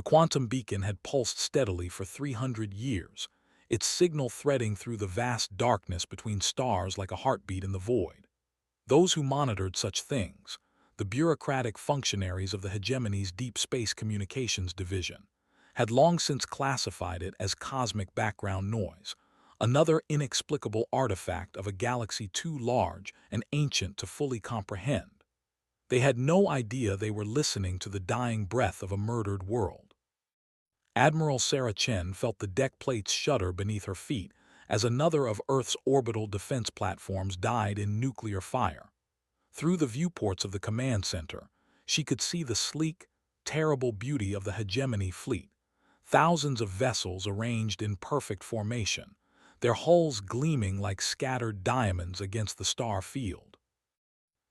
The quantum beacon had pulsed steadily for 300 years, its signal threading through the vast darkness between stars like a heartbeat in the void. Those who monitored such things, the bureaucratic functionaries of the Hegemony's Deep Space Communications Division, had long since classified it as cosmic background noise, another inexplicable artifact of a galaxy too large and ancient to fully comprehend. They had no idea they were listening to the dying breath of a murdered world. Admiral Chen felt the deck plates shudder beneath her feet as another of Earth's orbital defense platforms died in nuclear fire. Through the viewports of the command center, she could see the sleek, terrible beauty of the Hegemony fleet, thousands of vessels arranged in perfect formation, their hulls gleaming like scattered diamonds against the star field.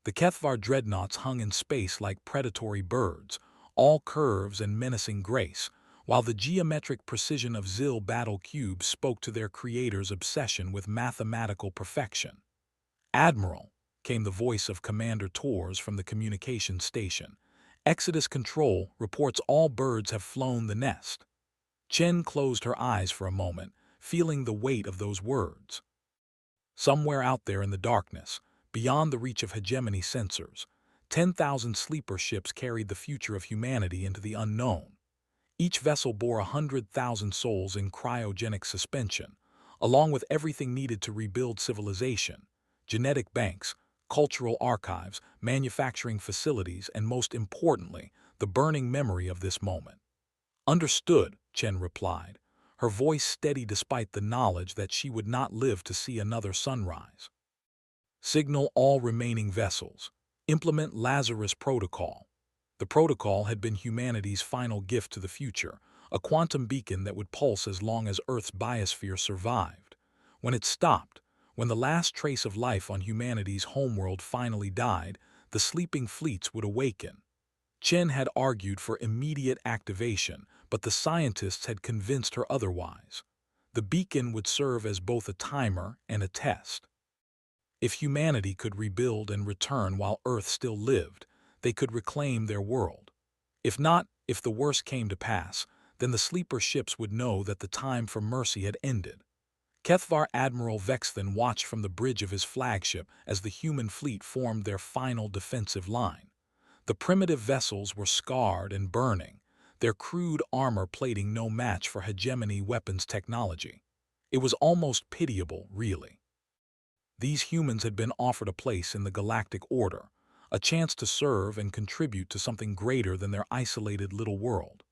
The Kethvar dreadnoughts hung in space like predatory birds, all curves and menacing grace, while the geometric precision of Zil battle cubes spoke to their creator's obsession with mathematical perfection. "Admiral," came the voice of Commander Torres from the communications station. "Exodus Control reports all birds have flown the nest." Chen closed her eyes for a moment, feeling the weight of those words. Somewhere out there in the darkness, beyond the reach of Hegemony sensors, 10,000 sleeper ships carried the future of humanity into the unknown. Each vessel bore 100,000 souls in cryogenic suspension, along with everything needed to rebuild civilization: genetic banks, cultural archives, manufacturing facilities, and most importantly, the burning memory of this moment. "Understood," Chen replied, her voice steady despite the knowledge that she would not live to see another sunrise. "Signal all remaining vessels. Implement Lazarus Protocol." The protocol had been humanity's final gift to the future, a quantum beacon that would pulse as long as Earth's biosphere survived. When it stopped, when the last trace of life on humanity's homeworld finally died, the sleeping fleets would awaken. Chen had argued for immediate activation, but the scientists had convinced her otherwise. The beacon would serve as both a timer and a test. If humanity could rebuild and return while Earth still lived, they could reclaim their world. If not, if the worst came to pass, then the sleeper ships would know that the time for mercy had ended. Kethvar Admiral Vexthan watched from the bridge of his flagship as the human fleet formed their final defensive line. The primitive vessels were scarred and burning, their crude armor plating no match for Hegemony weapons technology. It was almost pitiable, really. These humans had been offered a place in the galactic order, a chance to serve and contribute to something greater than their isolated little world.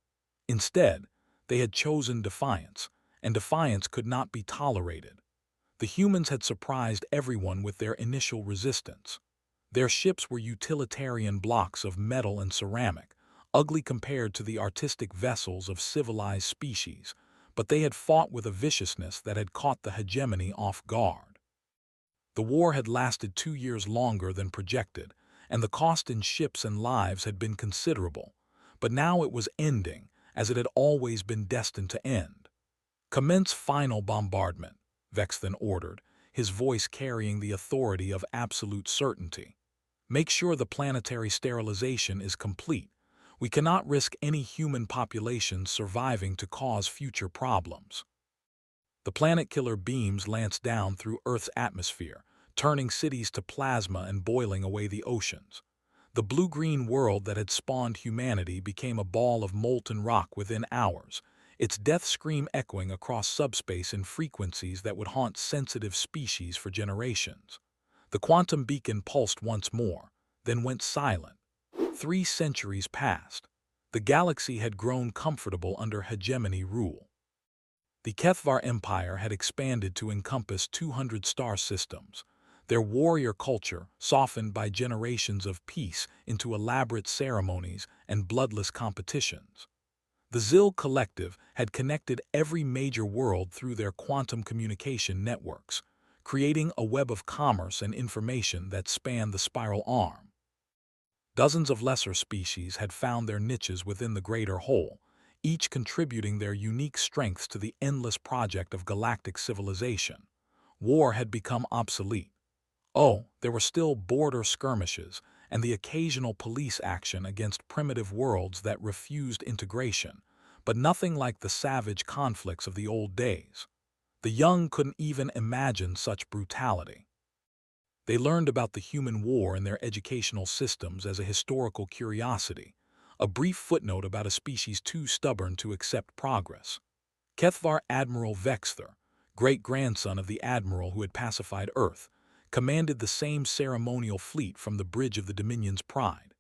Instead, they had chosen defiance, and defiance could not be tolerated. The humans had surprised everyone with their initial resistance. Their ships were utilitarian blocks of metal and ceramic, ugly compared to the artistic vessels of civilized species, but they had fought with a viciousness that had caught the Hegemony off guard. The war had lasted 2 years longer than projected, and the cost in ships and lives had been considerable, but now it was ending, as it had always been destined to end. "Commence final bombardment," Vexthan ordered, his voice carrying the authority of absolute certainty. "Make sure the planetary sterilization is complete. We cannot risk any human populations surviving to cause future problems." The planet-killer beams lanced down through Earth's atmosphere, turning cities to plasma and boiling away the oceans. The blue-green world that had spawned humanity became a ball of molten rock within hours, its death scream echoing across subspace in frequencies that would haunt sensitive species for generations. The quantum beacon pulsed once more, then went silent. 3 centuries passed. The galaxy had grown comfortable under Hegemony rule. The Kethvar Empire had expanded to encompass 200 star systems, their warrior culture softened by generations of peace into elaborate ceremonies and bloodless competitions. The Zil Collective had connected every major world through their quantum communication networks, creating a web of commerce and information that spanned the spiral arm. Dozens of lesser species had found their niches within the greater whole, each contributing their unique strengths to the endless project of galactic civilization. War had become obsolete. Oh, there were still border skirmishes and the occasional police action against primitive worlds that refused integration, but nothing like the savage conflicts of the old days. The young couldn't even imagine such brutality. They learned about the human war in their educational systems as a historical curiosity, a brief footnote about a species too stubborn to accept progress. Kethvar Admiral Vexther, great-grandson of the admiral who had pacified Earth, commanded the same ceremonial fleet from the bridge of the Dominion's Pride.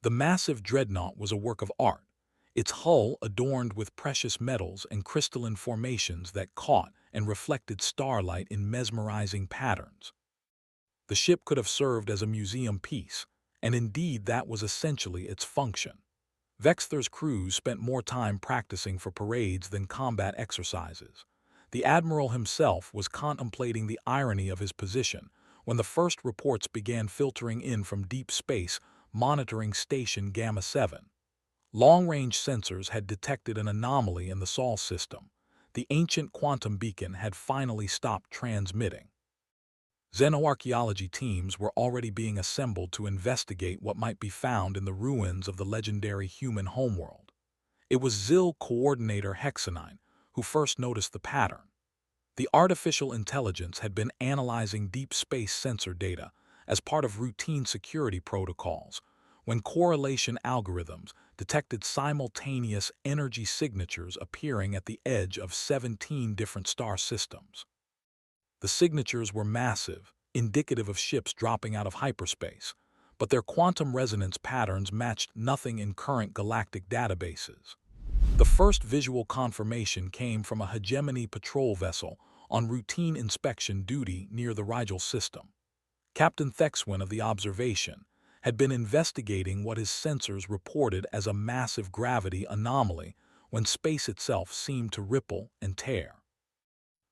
The massive dreadnought was a work of art, its hull adorned with precious metals and crystalline formations that caught and reflected starlight in mesmerizing patterns. The ship could have served as a museum piece, and indeed that was essentially its function. Vexther's crews spent more time practicing for parades than combat exercises. The admiral himself was contemplating the irony of his position when the first reports began filtering in from deep space monitoring Station Gamma 7. Long-range sensors had detected an anomaly in the Sol system. The ancient quantum beacon had finally stopped transmitting. Xenoarchaeology teams were already being assembled to investigate what might be found in the ruins of the legendary human homeworld. It was ZIL coordinator Hexanine who first noticed the pattern. The artificial intelligence had been analyzing deep space sensor data as part of routine security protocols when correlation algorithms detected simultaneous energy signatures appearing at the edge of 17 different star systems. The signatures were massive, indicative of ships dropping out of hyperspace, but their quantum resonance patterns matched nothing in current galactic databases. The first visual confirmation came from a Hegemony patrol vessel on routine inspection duty near the Rigel system. Captain Thexwin of the observation had been investigating what his sensors reported as a massive gravity anomaly when space itself seemed to ripple and tear.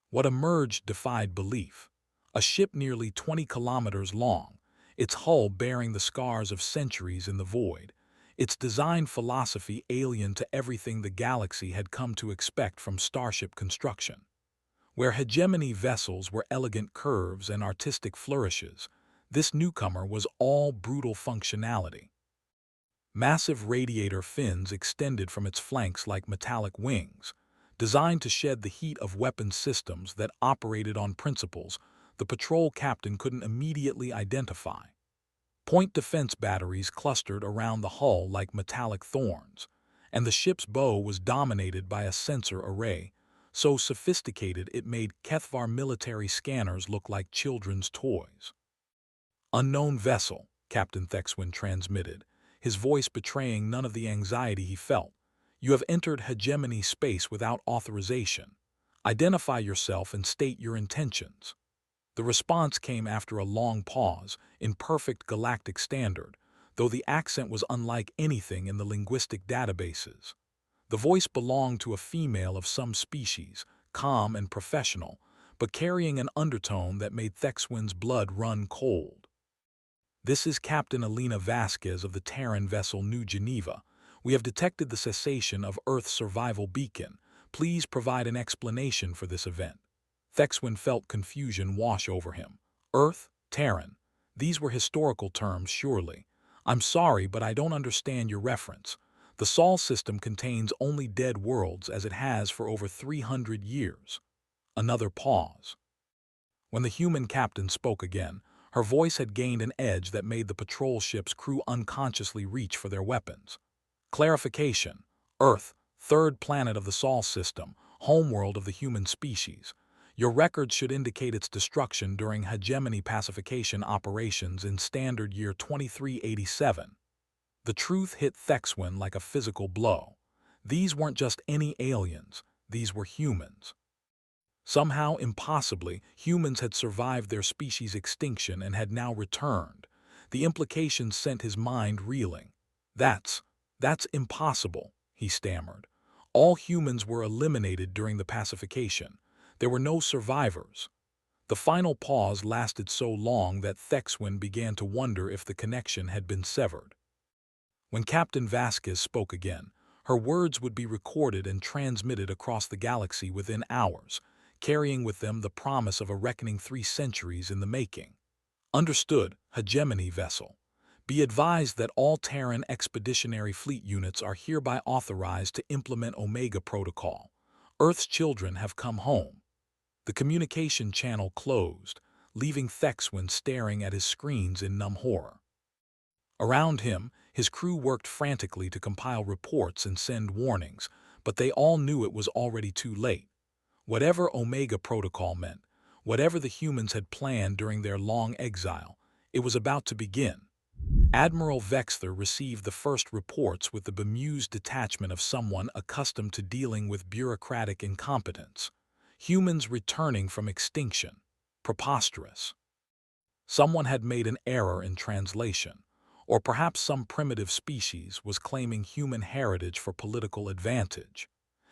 What emerged defied belief. A ship nearly 20 kilometers long, its hull bearing the scars of centuries in the void, its design philosophy alien to everything the galaxy had come to expect from starship construction. Where hegemony vessels were elegant curves and artistic flourishes, this newcomer was all brutal functionality. Massive radiator fins extended from its flanks like metallic wings, designed to shed the heat of weapons systems that operated on principles the patrol captain couldn't immediately identify. Point defense batteries clustered around the hull like metallic thorns, and the ship's bow was dominated by a sensor array, so sophisticated it made Kethvar military scanners look like children's toys. "Unknown vessel," Captain Thexwin transmitted, his voice betraying none of the anxiety he felt. "You have entered hegemony space without authorization. Identify yourself and state your intentions." The response came after a long pause, in perfect galactic standard, though the accent was unlike anything in the linguistic databases. The voice belonged to a female of some species, calm and professional, but carrying an undertone that made Thexwin's blood run cold. "This is Captain Alina Vasquez of the Terran vessel New Geneva. We have detected the cessation of Earth's survival beacon. Please provide an explanation for this event." Thexwin felt confusion wash over him. Earth, Terran. These were historical terms, surely. "I'm sorry, but I don't understand your reference. The Sol system contains only dead worlds as it has for over 300 years. Another pause. When the human captain spoke again, her voice had gained an edge that made the patrol ship's crew unconsciously reach for their weapons. Clarification. Earth, third planet of the Sol system, homeworld of the human species. Your records should indicate its destruction during hegemony pacification operations in standard year 2387. The truth hit Thexwin like a physical blow. These weren't just any aliens, these were humans. Somehow, impossibly, humans had survived their species' extinction and had now returned. The implications sent his mind reeling. That's impossible," he stammered. "All humans were eliminated during the pacification. There were no survivors." The final pause lasted so long that Thexwin began to wonder if the connection had been severed. When Captain Vasquez spoke again, her words would be recorded and transmitted across the galaxy within hours, carrying with them the promise of a reckoning 3 centuries in the making. "Understood, hegemony vessel. Be advised that all Terran Expeditionary Fleet units are hereby authorized to implement Omega Protocol. Earth's children have come home. The communication channel closed, leaving Thexwin staring at his screens in numb horror. Around him, his crew worked frantically to compile reports and send warnings, but they all knew it was already too late. Whatever Omega Protocol meant, whatever the humans had planned during their long exile, it was about to begin. Admiral Vexther received the first reports with the bemused detachment of someone accustomed to dealing with bureaucratic incompetence. Humans returning from extinction. Preposterous. Someone had made an error in translation, or perhaps some primitive species was claiming human heritage for political advantage.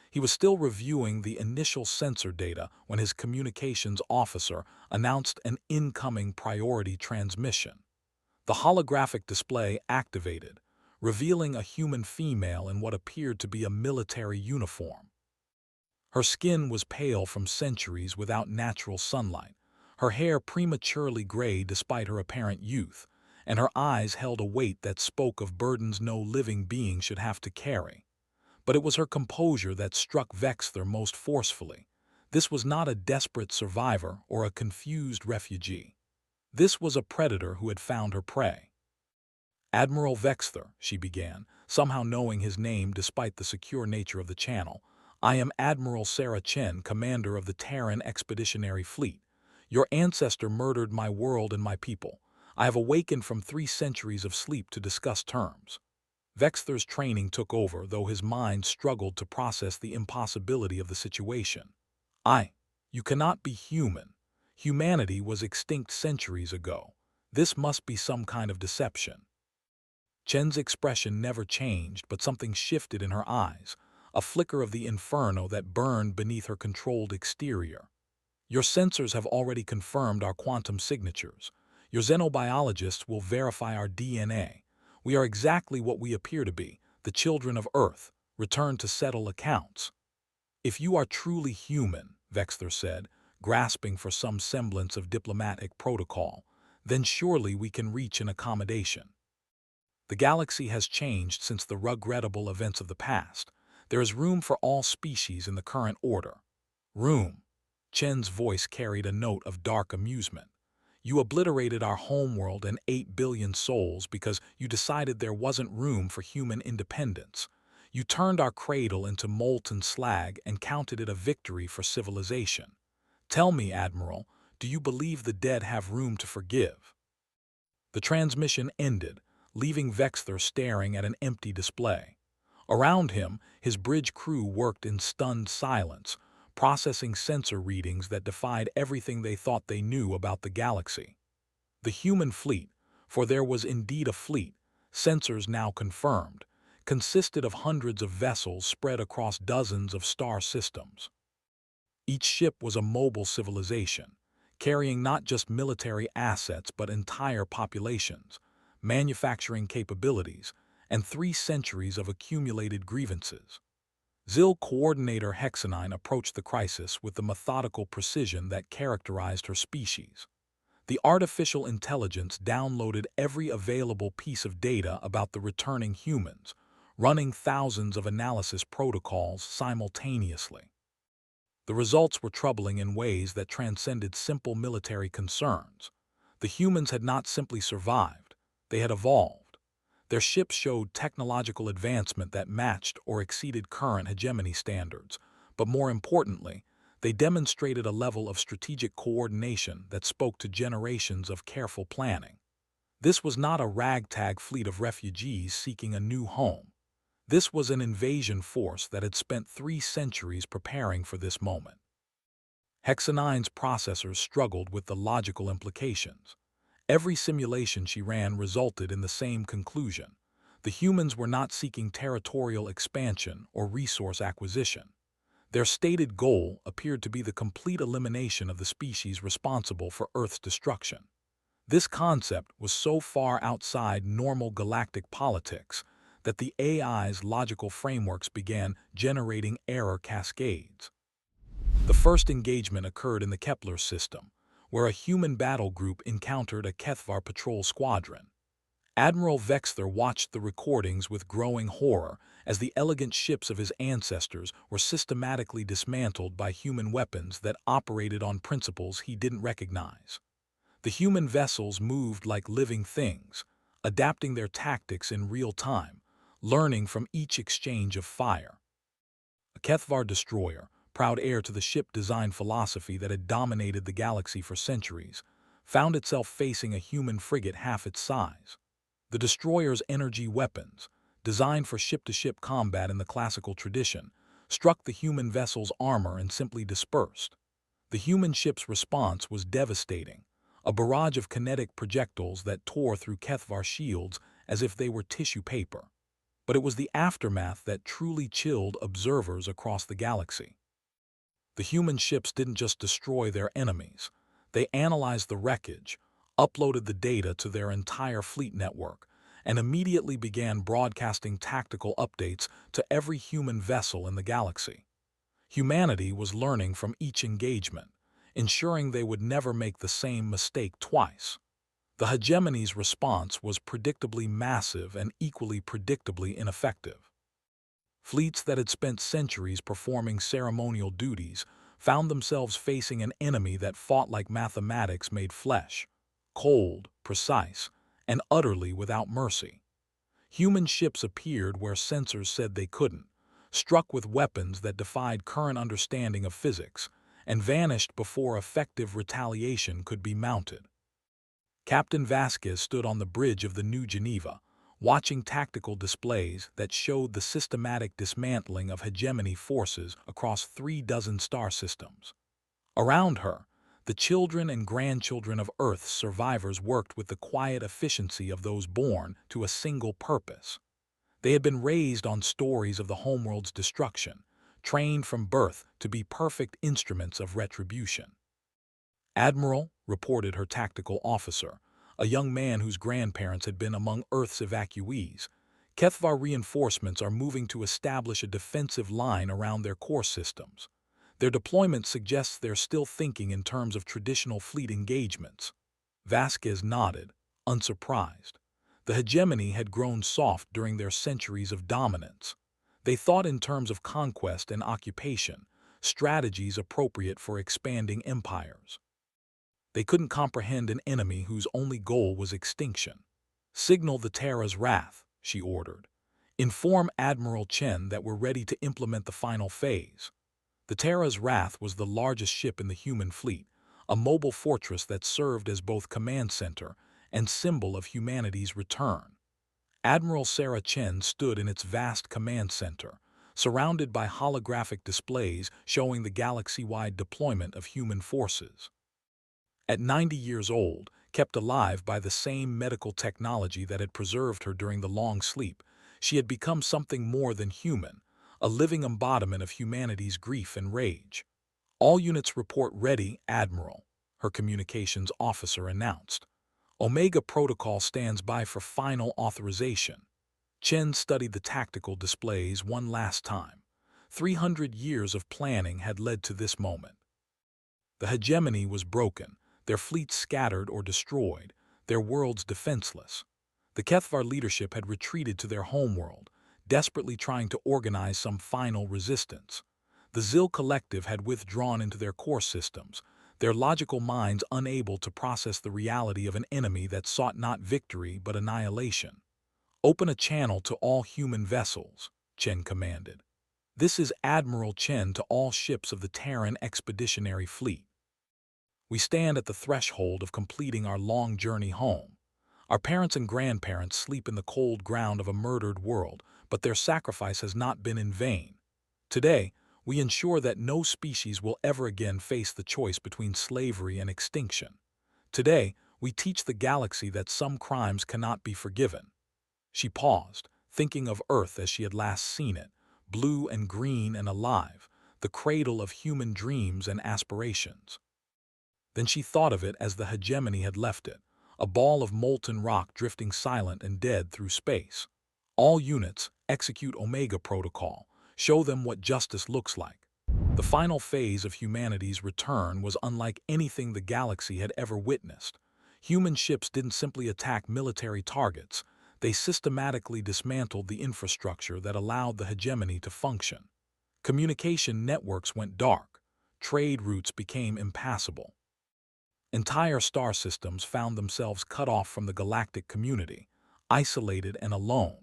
He was still reviewing the initial sensor data when his communications officer announced an incoming priority transmission. The holographic display activated, revealing a human female in what appeared to be a military uniform. Her skin was pale from centuries without natural sunlight, her hair prematurely gray despite her apparent youth, and her eyes held a weight that spoke of burdens no living being should have to carry. But it was her composure that struck Vexther most forcefully. This was not a desperate survivor or a confused refugee. This was a predator who had found her prey. "Admiral Vexther," she began, somehow knowing his name despite the secure nature of the channel, "I am Admiral Chen, commander of the Terran Expeditionary Fleet. Your ancestor murdered my world and my people. I have awakened from 3 centuries of sleep to discuss terms." Vexther's training took over, though his mind struggled to process the impossibility of the situation. You cannot be human. Humanity was extinct centuries ago. This must be some kind of deception." Chen's expression never changed, but something shifted in her eyes, a flicker of the inferno that burned beneath her controlled exterior. "Your sensors have already confirmed our quantum signatures. Your xenobiologists will verify our DNA. We are exactly what we appear to be, the children of Earth, returned to settle accounts." "If you are truly human," Vexther said, grasping for some semblance of diplomatic protocol, "then surely we can reach an accommodation. The galaxy has changed since the regrettable events of the past. There is room for all species in the current order." "Room?" Chen's voice carried a note of dark amusement. "You obliterated our homeworld and 8 billion souls because you decided there wasn't room for human independence. You turned our cradle into molten slag and counted it a victory for civilization. Tell me, Admiral, do you believe the dead have room to forgive?" The transmission ended, leaving Vexther staring at an empty display. Around him, his bridge crew worked in stunned silence, processing sensor readings that defied everything they thought they knew about the galaxy. The human fleet, for there was indeed a fleet, sensors now confirmed, consisted of hundreds of vessels spread across dozens of star systems. Each ship was a mobile civilization, carrying not just military assets but entire populations, manufacturing capabilities, and 3 centuries of accumulated grievances. ZIL Coordinator Hexanine approached the crisis with the methodical precision that characterized her species. The artificial intelligence downloaded every available piece of data about the returning humans, running thousands of analysis protocols simultaneously. The results were troubling in ways that transcended simple military concerns. The humans had not simply survived, they had evolved. Their ships showed technological advancement that matched or exceeded current hegemony standards, but more importantly, they demonstrated a level of strategic coordination that spoke to generations of careful planning. This was not a ragtag fleet of refugees seeking a new home. This was an invasion force that had spent 3 centuries preparing for this moment. Hexanine's processors struggled with the logical implications. Every simulation she ran resulted in the same conclusion. The humans were not seeking territorial expansion or resource acquisition. Their stated goal appeared to be the complete elimination of the species responsible for Earth's destruction. This concept was so far outside normal galactic politics that the AI's logical frameworks began generating error cascades. The first engagement occurred in the Kepler system, where a human battle group encountered a Kethvar patrol squadron. Admiral Vexler watched the recordings with growing horror as the elegant ships of his ancestors were systematically dismantled by human weapons that operated on principles he didn't recognize. The human vessels moved like living things, adapting their tactics in real time, learning from each exchange of fire. A Kethvar destroyer, proud heir to the ship design philosophy that had dominated the galaxy for centuries, found itself facing a human frigate half its size. The destroyer's energy weapons, designed for ship-to-ship combat in the classical tradition, struck the human vessel's armor and simply dispersed. The human ship's response was devastating, a barrage of kinetic projectiles that tore through Kethvar shields as if they were tissue paper. But it was the aftermath that truly chilled observers across the galaxy. The human ships didn't just destroy their enemies. They analyzed the wreckage, uploaded the data to their entire fleet network, and immediately began broadcasting tactical updates to every human vessel in the galaxy. Humanity was learning from each engagement, ensuring they would never make the same mistake twice. The Hegemony's response was predictably massive and equally predictably ineffective. Fleets that had spent centuries performing ceremonial duties found themselves facing an enemy that fought like mathematics made flesh, cold, precise, and utterly without mercy. Human ships appeared where sensors said they couldn't, struck with weapons that defied current understanding of physics, and vanished before effective retaliation could be mounted. Captain Vasquez stood on the bridge of the New Geneva, watching tactical displays that showed the systematic dismantling of hegemony forces across 36 star systems. Around her, the children and grandchildren of Earth's survivors worked with the quiet efficiency of those born to a single purpose. They had been raised on stories of the homeworld's destruction, trained from birth to be perfect instruments of retribution. "Admiral," reported her tactical officer, a young man whose grandparents had been among Earth's evacuees, "Kethvar reinforcements are moving to establish a defensive line around their core systems. Their deployment suggests they're still thinking in terms of traditional fleet engagements." Vasquez nodded, unsurprised. The hegemony had grown soft during their centuries of dominance. They thought in terms of conquest and occupation, strategies appropriate for expanding empires. They couldn't comprehend an enemy whose only goal was extinction. "Signal the Terra's wrath," she ordered. "Inform Admiral Chen that we're ready to implement the final phase." The Terra's Wrath was the largest ship in the human fleet, a mobile fortress that served as both command center and symbol of humanity's return. Admiral Sarah Chen stood in its vast command center, surrounded by holographic displays showing the galaxy-wide deployment of human forces. At 90 years old, kept alive by the same medical technology that had preserved her during the long sleep, she had become something more than human, a living embodiment of humanity's grief and rage. "All units report ready, Admiral," her communications officer announced. "Omega Protocol stands by for final authorization." Chen studied the tactical displays one last time. 300 years of planning had led to this moment. The hegemony was broken, their fleets scattered or destroyed, their worlds defenseless. The Kethvar leadership had retreated to their homeworld, desperately trying to organize some final resistance. The Zil Collective had withdrawn into their core systems, their logical minds unable to process the reality of an enemy that sought not victory but annihilation. "Open a channel to all human vessels," Chen commanded. "This is Admiral Chen to all ships of the Terran Expeditionary Fleet. We stand at the threshold of completing our long journey home. Our parents and grandparents sleep in the cold ground of a murdered world, but their sacrifice has not been in vain. Today, we ensure that no species will ever again face the choice between slavery and extinction. Today, we teach the galaxy that some crimes cannot be forgiven." She paused, thinking of Earth as she had last seen it, blue and green and alive, the cradle of human dreams and aspirations. Then she thought of it as the hegemony had left it, a ball of molten rock drifting silent and dead through space. "All units, execute Omega Protocol. Show them what justice looks like." The final phase of humanity's return was unlike anything the galaxy had ever witnessed. Human ships didn't simply attack military targets, they systematically dismantled the infrastructure that allowed the hegemony to function. Communication networks went dark, trade routes became impassable. Entire star systems found themselves cut off from the galactic community, isolated and alone.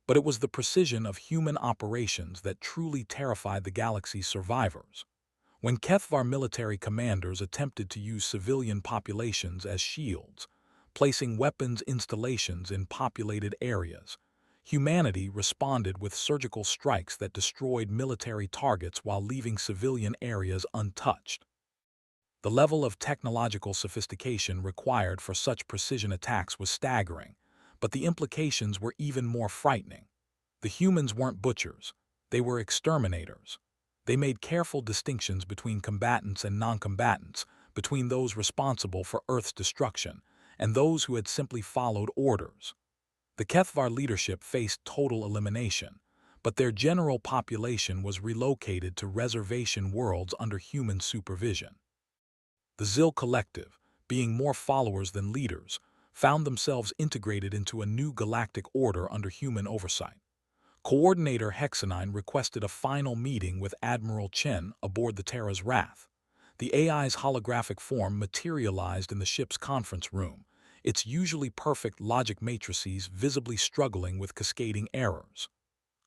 But it was the precision of human operations that truly terrified the galaxy's survivors. When Kethvar military commanders attempted to use civilian populations as shields, placing weapons installations in populated areas, humanity responded with surgical strikes that destroyed military targets while leaving civilian areas untouched. The level of technological sophistication required for such precision attacks was staggering, but the implications were even more frightening. The humans weren't butchers, they were exterminators. They made careful distinctions between combatants and non-combatants, between those responsible for Earth's destruction and those who had simply followed orders. The Kethvar leadership faced total elimination, but their general population was relocated to reservation worlds under human supervision. The Zil Collective, being more followers than leaders, found themselves integrated into a new galactic order under human oversight. Coordinator Hegemony requested a final meeting with Admiral Chen aboard the Terra's Wrath. The AI's holographic form materialized in the ship's conference room, its usually perfect logic matrices visibly struggling with cascading errors.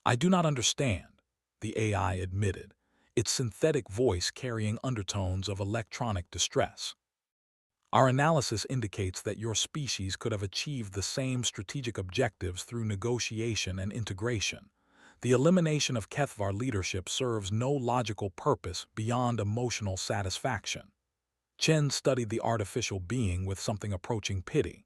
"I do not understand," the AI admitted, its synthetic voice carrying undertones of electronic distress. "Our analysis indicates that your species could have achieved the same strategic objectives through negotiation and integration. The elimination of Kethvar leadership serves no logical purpose beyond emotional satisfaction." Chen studied the artificial being with something approaching pity.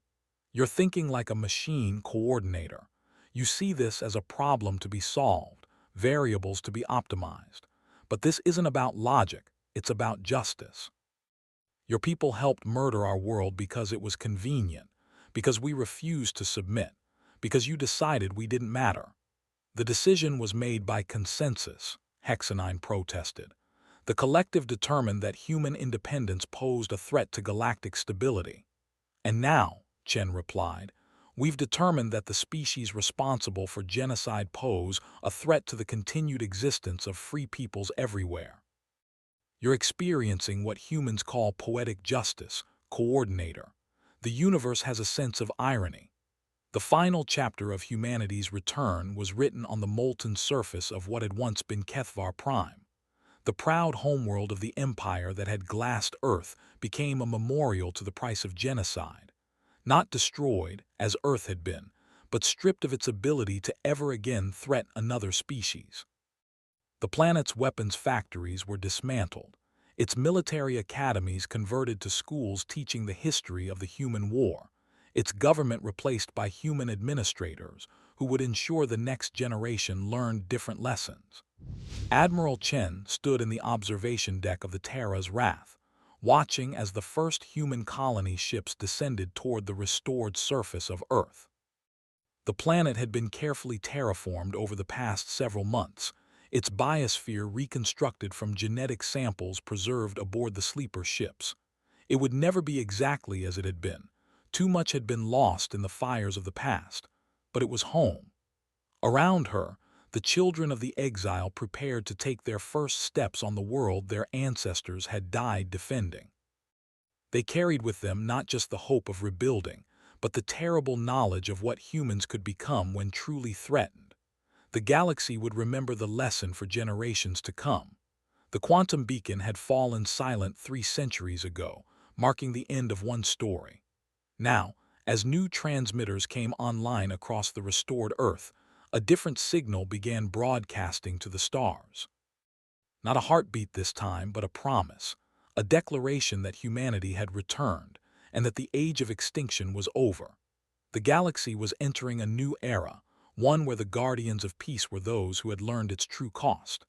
"You're thinking like a machine coordinator. You see this as a problem to be solved, variables to be optimized. But this isn't about logic, it's about justice. Your people helped murder our world because it was convenient, because we refused to submit, because you decided we didn't matter. The decision was made by consensus," Hegemony protested. "The collective determined that human independence posed a threat to galactic stability. And now," Chen replied, "we've determined that the species responsible for genocide pose a threat to the continued existence of free peoples everywhere." You're experiencing what humans call poetic justice, coordinator. The universe has a sense of irony. The final chapter of humanity's return was written on the molten surface of what had once been Kethvar Prime. The proud homeworld of the empire that had glassed Earth became a memorial to the price of genocide. Not destroyed, as Earth had been, but stripped of its ability to ever again threaten another species. The planet's weapons factories were dismantled, its military academies converted to schools teaching the history of the human war, its government replaced by human administrators who would ensure the next generation learned different lessons. Admiral Chen stood in the observation deck of the Terra's Wrath, watching as the first human colony ships descended toward the restored surface of Earth. The planet had been carefully terraformed over the past several months, its biosphere reconstructed from genetic samples preserved aboard the sleeper ships. It would never be exactly as it had been. Too much had been lost in the fires of the past, but it was home. Around her, the children of the exile prepared to take their first steps on the world their ancestors had died defending. They carried with them not just the hope of rebuilding, but the terrible knowledge of what humans could become when truly threatened. The galaxy would remember the lesson for generations to come. The quantum beacon had fallen silent 3 centuries ago, marking the end of one story. Now, as new transmitters came online across the restored Earth, a different signal began broadcasting to the stars. Not a heartbeat this time, but a promise, a declaration that humanity had returned, and that the age of extinction was over. The galaxy was entering a new era, one where the guardians of peace were those who had learned its true cost.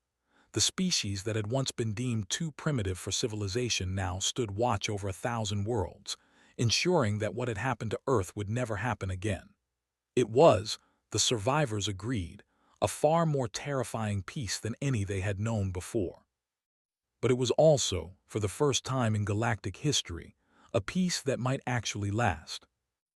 The species that had once been deemed too primitive for civilization now stood watch over 1,000 worlds, ensuring that what had happened to Earth would never happen again. It was, the survivors agreed, a far more terrifying peace than any they had known before. But it was also, for the first time in galactic history, a peace that might actually last.